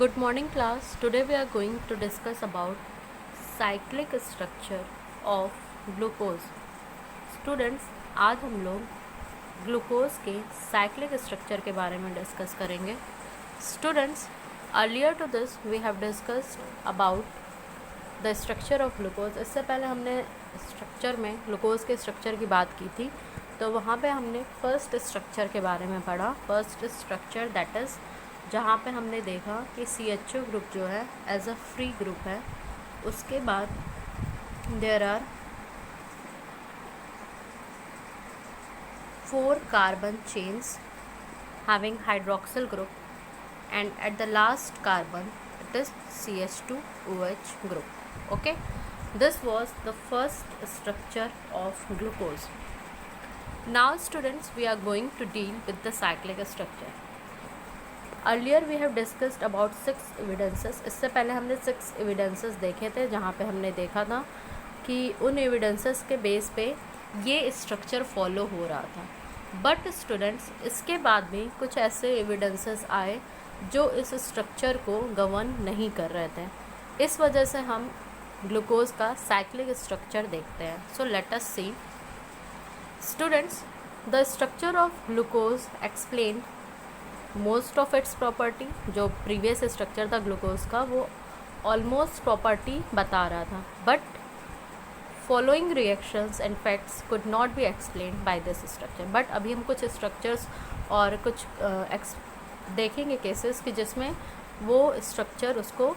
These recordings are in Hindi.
Good morning class. Today we are going to discuss about cyclic structure of glucose. Students, आज हम लोग ग्लूकोज के साइक्लिक स्ट्रक्चर के बारे में डिस्कस करेंगे. Students, earlier to this we have discussed about the structure of glucose. इससे पहले हमने स्ट्रक्चर में ग्लूकोज के स्ट्रक्चर की बात की थी, तो वहाँ पे हमने फर्स्ट स्ट्रक्चर के बारे में पढ़ा. फर्स्ट स्ट्रक्चर दैट इज़ जहाँ पे हमने देखा कि CHO ग्रुप जो है एज अ फ्री ग्रुप है. उसके बाद there are 4 carbon chains having hydroxyl group, and at the last carbon it is CH2OH group. Okay, this was the first structure of glucose. Now students, we are going to deal with the cyclic structure. Earlier we have discussed about 6 evidences. इससे पहले हमने 6 एविडेंसेस देखे थे, जहाँ पे हमने देखा था कि उन एविडेंसेस के बेस पे ये स्ट्रक्चर फॉलो हो रहा था. बट स्टूडेंट्स, इसके बाद भी कुछ ऐसे एविडेंसेस आए जो इस स्ट्रक्चर को गवर्न नहीं कर रहे थे. इस वजह से हम ग्लूकोज का साइक्लिक स्ट्रक्चर देखते हैं. So let us see. Students, the structure of glucose explain most of its property. जो प्रीवियस स्ट्रक्चर था ग्लूकोज का वो ऑलमोस्ट प्रॉपर्टी बता रहा था, but following reactions and facts could not be explain by this structure. But अभी हम कुछ स्ट्रक्चर्स और कुछ देखेंगे केसेस कि जिसमें वो स्ट्रक्चर उसको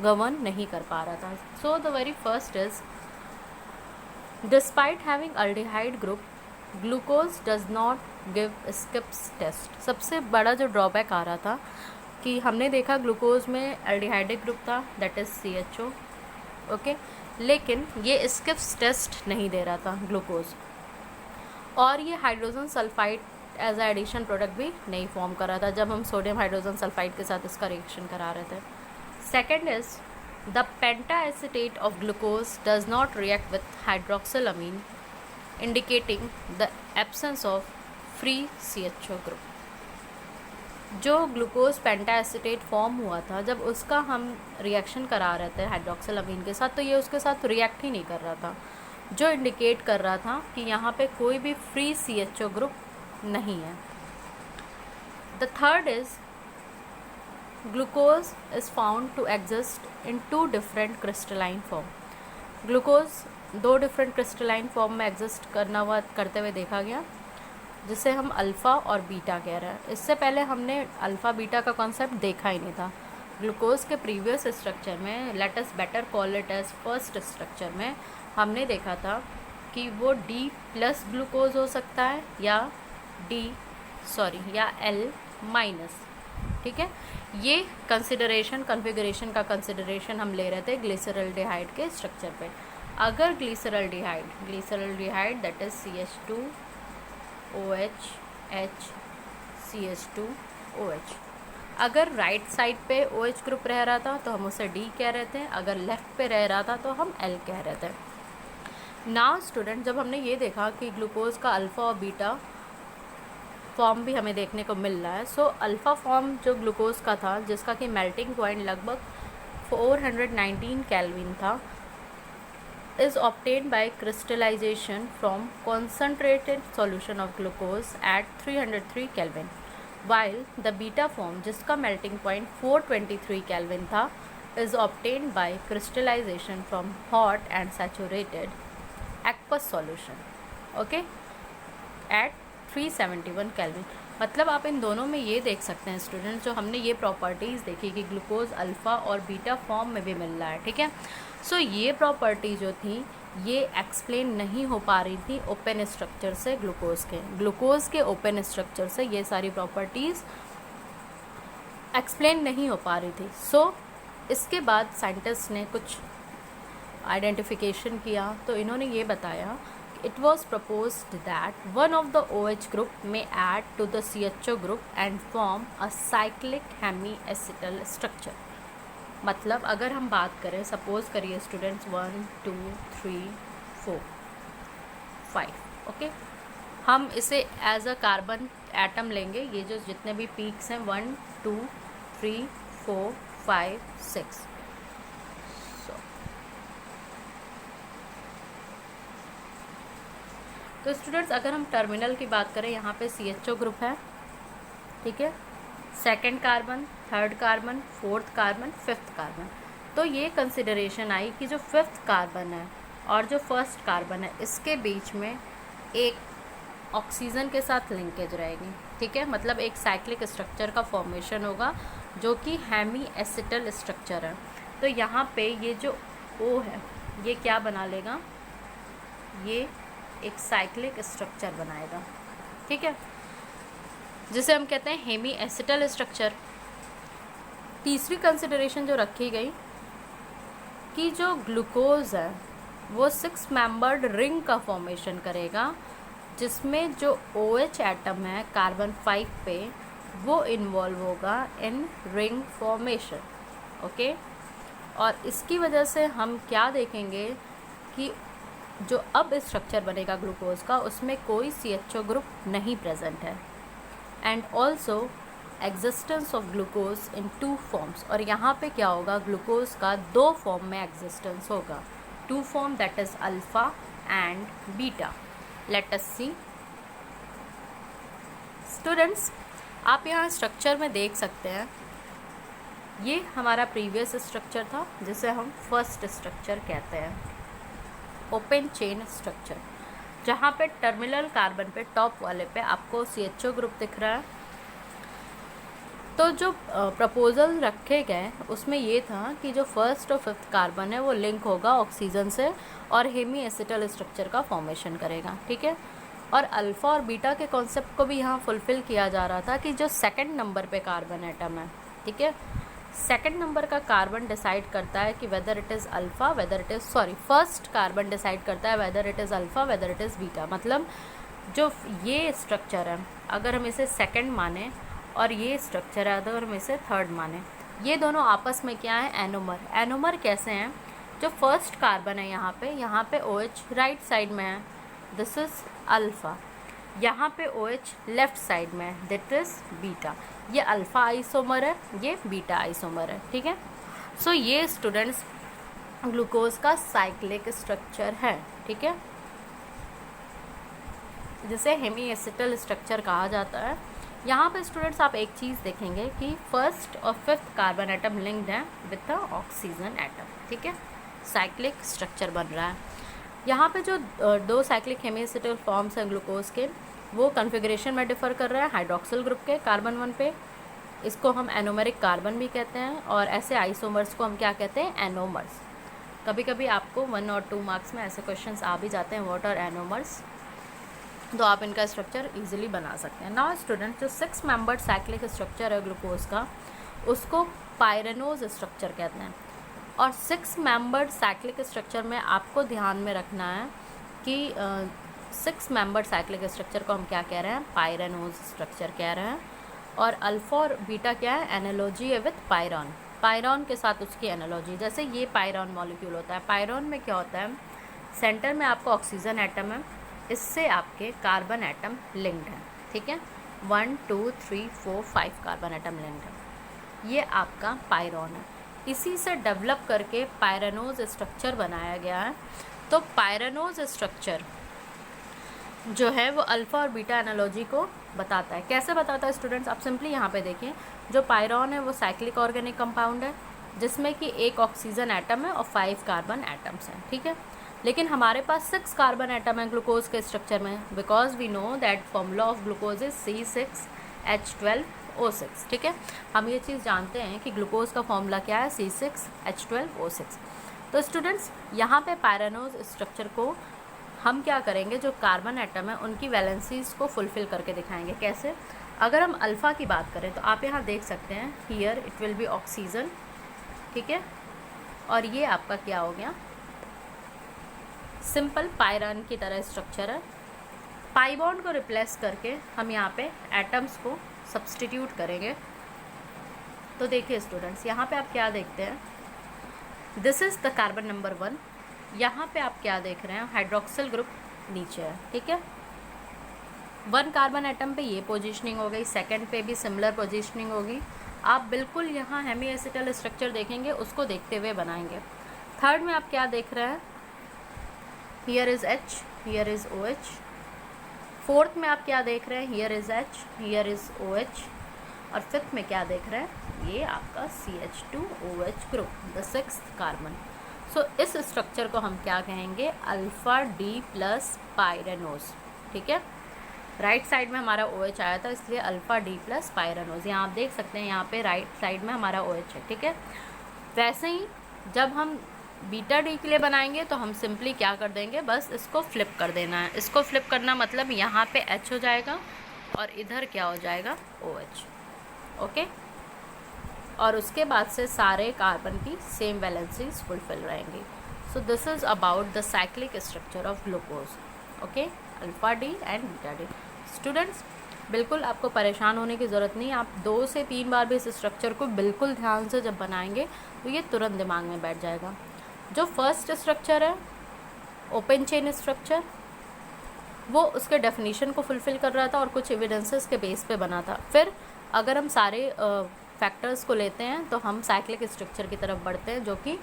गवर्न नहीं कर पा रहा था. So the very first is, despite having aldehyde group glucose does not give Schiff's test. सबसे बड़ा जो ड्रॉबैक आ रहा था कि हमने देखा ग्लूकोज में एल्डिहाइडिक ग्रुप था दैट इज़ CHO. ओके, लेकिन ये स्किप्स टेस्ट नहीं दे रहा था ग्लूकोज, और ये hydrogen sulphide as a addition product भी नहीं फॉर्म कर रहा था जब हम सोडियम हाइड्रोजन सल्फाइड के साथ इसका रिएक्शन करा रहे थे. Second is, the pentaacetate of glucose does not react with hydroxylamine indicating the absence of free CHO group. जो ग्लूकोज पेंटाएसिटेट फॉर्म हुआ था जब उसका हम रिएक्शन करा रहे थे हाइड्रोक्सिलामीन के साथ, तो ये उसके साथ रिएक्ट ही नहीं कर रहा था, जो इंडिकेट कर रहा था कि यहाँ पे कोई भी फ्री CHO ग्रुप नहीं है. The third is, glucose is found to exist in 2 different crystalline form. Glucose 2 different crystalline form में एग्जिस्ट करते हुए देखा गया, जिसे हम अल्फ़ा और बीटा कह रहे हैं. इससे पहले हमने अल्फ़ा बीटा का कॉन्सेप्ट देखा ही नहीं था. ग्लूकोज के प्रीवियस स्ट्रक्चर में, let us better call it as first structure में, हमने देखा था कि वो D प्लस ग्लूकोज हो सकता है या L माइनस. ठीक है, ये कन्फिगरेशन का कंसिडरेशन हम ले रहे थे ग्लिसरल्डिहाइड के स्ट्रक्चर पे. अगर glyceraldehyde that is CH2OH H CH2OH, अगर राइट साइड पे OH ग्रुप रह रहा था तो हम उसे D कह रहे थे, अगर लेफ्ट पे रह रहा था तो हम L कह रहे थे. नाउ स्टूडेंट, जब हमने ये देखा कि ग्लूकोज का अल्फ़ा और बीटा फॉर्म भी हमें देखने को मिल रहा है. सो अल्फ़ा फॉर्म जो ग्लूकोज का था, जिसका कि मेल्टिंग पॉइंट लगभग 419 केल्विन था, is obtained by crystallization from concentrated solution of glucose at 303 Kelvin, while the beta form जिसका melting point 423 Kelvin था is obtained by crystallization from hot and saturated aqueous solution, okay, at 371 Kelvin. मतलब आप इन दोनों में ये देख सकते हैं स्टूडेंट, जो हमने ये प्रॉपर्टीज़ देखी कि ग्लूकोज अल्फ़ा और बीटा फॉर्म में भी मिल रहा है. ठीक है, सो ये प्रॉपर्टी जो थी ये एक्सप्लेन नहीं हो पा रही थी ओपन स्ट्रक्चर से. ग्लूकोज के ओपन स्ट्रक्चर से ये सारी प्रॉपर्टीज़ एक्सप्लेन नहीं हो पा रही थी. सो इसके बाद साइंटिस्ट ने कुछ आइडेंटिफिकेशन किया, तो इन्होंने ये बताया, it was proposed that one of the OH group may add to the CHO group and form a cyclic hemiacetal structure. मतलब अगर हम बात करें, सपोज करिए स्टूडेंट्स 1 2 3 4 5, ओके, हम इसे एज अ कार्बन एटम लेंगे. ये जो जितने भी पीक्स हैं 1 2 3 4 5 6। तो स्टूडेंट्स अगर हम टर्मिनल की बात करें, यहाँ पे CHO ग्रुप है, ठीक है, second carbon, third carbon, fourth carbon, fifth carbon. तो ये कंसिडरेशन आई कि जो फिफ्थ कार्बन है और जो फर्स्ट कार्बन है इसके बीच में एक ऑक्सीजन के साथ लिंकेज रहेगी, ठीक है, मतलब एक साइक्लिक स्ट्रक्चर का फॉर्मेशन होगा जो कि हेमी एसिटल स्ट्रक्चर है। तो यहाँ पे ये जो O है ये क्या बना लेगा, ये एक साइक्लिक स्ट्रक्चर बनाएगा, ठीक है, जिसे हम कहते हैं हेमी एसिटल स्ट्रक्चर। तीसरी कंसिडरेशन जो रखी गई कि जो ग्लूकोज है वो 6 मेंबर्ड रिंग का फॉर्मेशन करेगा, जिसमें जो OH एटम है कार्बन 5 पे वो इन्वॉल्व होगा इन रिंग फॉर्मेशन, ओके। और इसकी वजह से हम क्या देखेंगे कि जो अब स्ट्रक्चर बनेगा ग्लूकोज का उसमें कोई CHO ग्रुप नहीं प्रेजेंट है, and also existence of glucose in 2 forms. और यहाँ पे क्या होगा, ग्लूकोज का 2 फॉर्म में एग्जिस्टेंस होगा, 2 form, that is alpha and beta. Let us see. Students आप यहाँ स्ट्रक्चर में देख सकते हैं, ये हमारा प्रीवियस स्ट्रक्चर था जिसे हम फर्स्ट स्ट्रक्चर कहते हैं, ओपन चेन स्ट्रक्चर, जहाँ पे टर्मिनल कार्बन पे टॉप वाले पे आपको CHO ग्रुप दिख रहा है। तो जो प्रपोजल रखे गए उसमें ये था कि जो फर्स्ट और फिफ्थ कार्बन है वो लिंक होगा ऑक्सीजन से और हेमी एसिटल स्ट्रक्चर का फॉर्मेशन करेगा, ठीक है। और अल्फ़ा और बीटा के कॉन्सेप्ट को भी यहाँ फुलफ़िल किया जा रहा था कि जो सेकंड नंबर पे कार्बन एटम है, ठीक है, सेकंड नंबर का कार्बन डिसाइड करता है कि whether it is alpha, whether it is first carbon decide करता है whether it is alpha, whether it is beta. मतलब जो ये स्ट्रक्चर है अगर हम इसे सेकंड माने और ये स्ट्रक्चर है अगर हम इसे थर्ड माने, ये दोनों आपस में क्या है, एनोमर। एनोमर कैसे हैं, जो फर्स्ट कार्बन है यहाँ पे OH राइट साइड में है, दिस इज़ अल्फ़ा, यहाँ पे OH लेफ्ट साइड में है, दैट इज़ बीटा। ये अल्फ़ा आइसोमर है, ये बीटा आइसोमर है, ठीक है। सो ये स्टूडेंट्स ग्लूकोज का साइक्लिक स्ट्रक्चर है, ठीक है, जिसे हेमी एसिटल स्ट्रक्चर कहा जाता है। यहाँ पे स्टूडेंट्स आप एक चीज़ देखेंगे कि फर्स्ट और फिफ्थ कार्बन एटम लिंक्ड हैं विद द ऑक्सीजन एटम, ठीक है, साइक्लिक स्ट्रक्चर बन रहा है। यहाँ पे जो 2 साइक्लिक हेमी एसिटल फॉर्म्स हैं ग्लूकोज के, वो कन्फिग्रेशन में डिफ़र कर रहे हैं हाइड्रोक्सिल ग्रुप के कार्बन 1 पे, इसको हम एनोमेरिक कार्बन भी कहते हैं, और ऐसे आइसोमर्स को हम क्या कहते हैं, एनोमर्स। कभी कभी आपको 1 और 2 मार्क्स में ऐसे क्वेश्चंस आ भी जाते हैं, व्हाट आर एनोमर्स, तो आप इनका स्ट्रक्चर इजीली बना सकते हैं। नाउ स्टूडेंट जो 6 मेंबर्ड साइक्लिक स्ट्रक्चर है ग्लूकोज का उसको पायरेनोज स्ट्रक्चर कहते हैं। और 6 मेंबर्ड साइक्लिक स्ट्रक्चर में आपको ध्यान में रखना है कि 6 मेंबर्ड साइक्लिक स्ट्रक्चर को हम क्या कह रहे हैं, पायरेनोज स्ट्रक्चर कह रहे हैं। और अल्फा और बीटा क्या है, एनालॉजी है विथ पायरॉन, पायरॉन के साथ उसकी एनालॉजी। जैसे ये पायरॉन मॉलिक्यूल होता है, पायरॉन में क्या होता है, सेंटर में आपका ऑक्सीजन एटम है, इससे आपके कार्बन एटम लिंक्ड है, ठीक है, 1 2 3 4 5 कार्बन एटम लिंक्ड है, ये आपका पायरॉन है। इसी से डेवलप करके पायरेनोज स्ट्रक्चर बनाया गया है। तो पायरेनोज स्ट्रक्चर जो है वो अल्फ़ा और बीटा एनालॉजी को बताता है। कैसे बताता है स्टूडेंट्स, आप सिंपली यहाँ पे देखिए, जो पायरॉन है वो साइक्लिक ऑर्गेनिक कंपाउंड है जिसमें कि एक ऑक्सीजन एटम है और 5 कार्बन एटम्स हैं, ठीक है। लेकिन हमारे पास 6 कार्बन एटम है ग्लूकोज के स्ट्रक्चर में, because we know that formula of glucose is C6H12O6, ठीक है। हम ये चीज़ जानते हैं कि ग्लूकोज का फॉर्मूला क्या है, C6H12O6। तो स्टूडेंट्स यहाँ पे पायरेनोज स्ट्रक्चर को हम क्या करेंगे, जो कार्बन एटम है उनकी वैलेंसीज को फुलफ़िल करके दिखाएंगे। कैसे, अगर हम अल्फ़ा की बात करें तो आप यहाँ देख सकते हैं, here it will be oxygen, ठीक है, और ये आपका क्या हो गया, सिंपल पायरॉन की तरह स्ट्रक्चर है। पाई बॉन्ड को रिप्लेस करके हम यहाँ पे एटम्स को सब्सटीट्यूट करेंगे। तो देखिए स्टूडेंट्स, यहाँ पे आप क्या देखते हैं, this is the carbon number 1, यहाँ पे आप क्या देख रहे हैं, हाइड्रोक्सिल ग्रुप नीचे है, ठीक है। 1 कार्बन एटम पे ये पोजीशनिंग हो गई, सेकंड पे भी सिमिलर पोजीशनिंग होगी, आप बिल्कुल यहाँ हेमी एसिटल स्ट्रक्चर देखेंगे, उसको देखते हुए बनाएंगे। थर्ड में आप क्या देख रहे हैं, here is H, here is OH। Fourth में आप क्या देख रहे हैं, here is H, here is OH। और फिफ्थ में क्या देख रहे हैं, ये आपका CH2OH group, the 6th carbon. सो इस स्ट्रक्चर को हम क्या कहेंगे, अल्फ़ा डी प्लस पायरेनोज। ठीक है, राइट साइड में हमारा OH आया था, इसलिए अल्फ़ा डी प्लस पायरेनोज। यहाँ आप देख सकते हैं, यहाँ पे राइट साइड में हमारा OH है। ठीक है, वैसे ही जब हम बीटा डी के लिए बनाएंगे तो हम सिंपली क्या कर देंगे, बस इसको फ्लिप कर देना है। इसको फ्लिप करना मतलब यहाँ पे H हो जाएगा और इधर क्या हो जाएगा, OH। ओके, और उसके बाद से सारे कार्बन की सेम वैलेंसीज फुलफिल रहेंगी। So this is about the cyclic structure of glucose. Okay, alpha D and beta D. Students, बिल्कुल आपको परेशान होने की ज़रूरत नहीं। आप 2 से 3 बार भी इस स्ट्रक्चर को बिल्कुल ध्यान से जब बनाएंगे तो ये तुरंत दिमाग में बैठ जाएगा। जो फर्स्ट स्ट्रक्चर है, ओपन चेन स्ट्रक्चर, वो उसके डेफिनेशन को फुलफ़िल कर रहा था और कुछ एविडेंसेस के बेस पे बना था। फिर अगर हम सारे फैक्टर्स को लेते हैं तो हम साइक्लिक स्ट्रक्चर की तरफ बढ़ते हैं, जो कि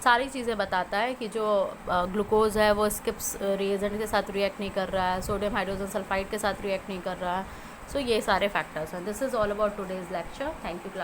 सारी चीज़ें बताता है कि जो ग्लूकोज है वो स्किप्स रिएजेंट के साथ रिएक्ट नहीं कर रहा है, सोडियम हाइड्रोजन सल्फाइड के साथ रिएक्ट नहीं कर रहा है। सो ये सारे फैक्टर्स हैं। This is all about today's lecture. Thank you class.